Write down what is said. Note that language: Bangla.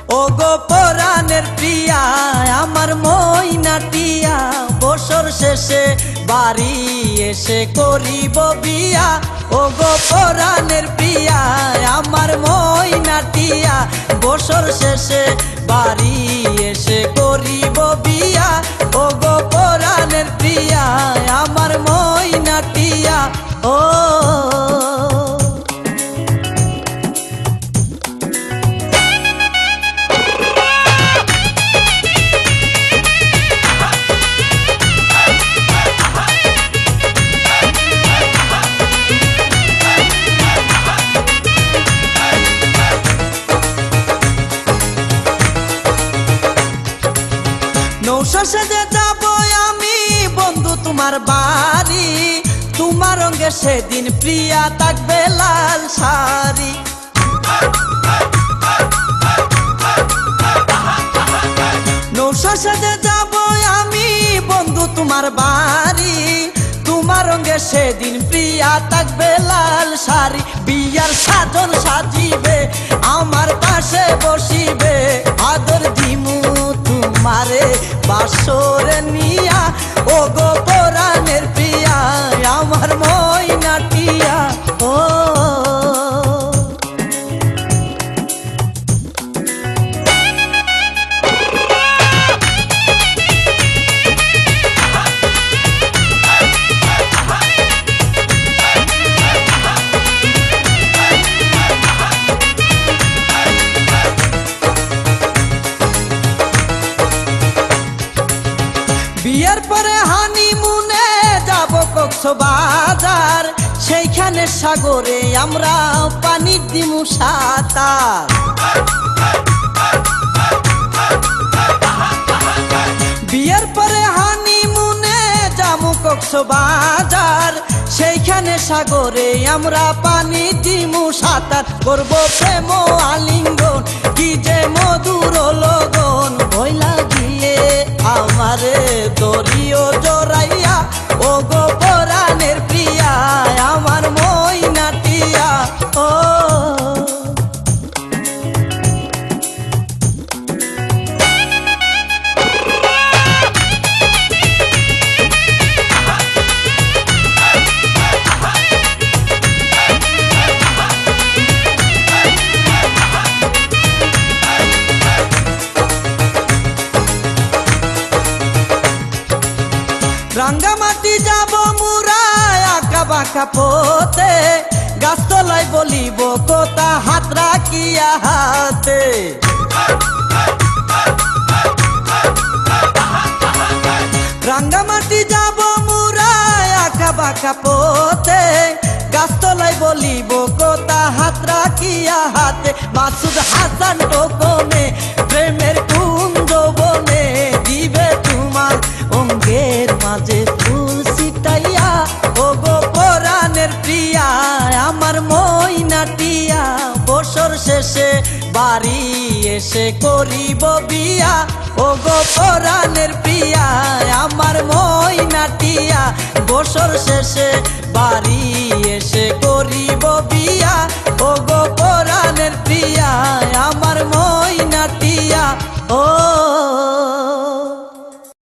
ও গো পরাণের প্রিয়া আমার ময়নাটিয়া, বছর শেষে বাড়ি এসে করিব বিয়া। ও গো পরাণের প্রিয়া আমার ময়নাটিয়া, বছর শেষে বাড়ি এসে করিব বিয়া। ও গো পরাণের প্রিয়া আমার ময়নাটিয়া। ও নৌশো সেজে যাব আমি বন্ধু তোমার বাড়ি, তোমার রঙে সেদিন প্রিয়া থাকবে লাল শাড়ি। নৌশো সেজে যাব আমি বন্ধু তোমার বাড়ি, তোমার রঙে সেদিন প্রিয়া থাকবে লাল শাড়ি। বিয়ার সাজন সাজিবে আমার পাশে বসিবে, আদর দিমু তোমারে বাসরে নিয়া। ও গো পরাণের প্রিয়া আমার ময়নাটিয়া। ও বিয়ের পরে হানিমুনে যাব কক্সবাজার, সেইখানে সাগরে আমরা পানি দিমু সাঁতার। বিয়ের পরে হানিমুনে যাব কক্সবাজার, সেইখানে সাগরে আমরা পানি দিমু সাঁতার। করব প্রেম আলিঙ্গন কি যে মধুর লগন, ভয় লাগিয়ে আমারে দরিও জড়াইয়া। ও গো পরাণের প্রিয়া আমার ময়নাটিয়া। ও রাঙ্গামাটি যাব মুরায় আঁকা বাঁকা পথে, গাছতলায় বলিব কথা হাত রাখিয়া হাতে। রাঙ্গামাটি যাব মুরায় আঁকা বাঁকা পথে, গাছতলায় বলিব কথা হাত রাখিয়া হাতে। মাসুদ হাসান টোকনে প্রেমের কুঞ্জ বনে, দিবে তোমার অঙ্গের মাঝে ফুল ছিটাইয়া। ও গো পরাণের প্রিয়া আমার ময়নাটিয়া, বছর শেষে বাড়ি এসে করিব বিয়া। ও গো পরাণের প্রিয়া আমার ময়নাটিয়া, বছর শেষে বাড়ি এসে করিব বিয়া। ও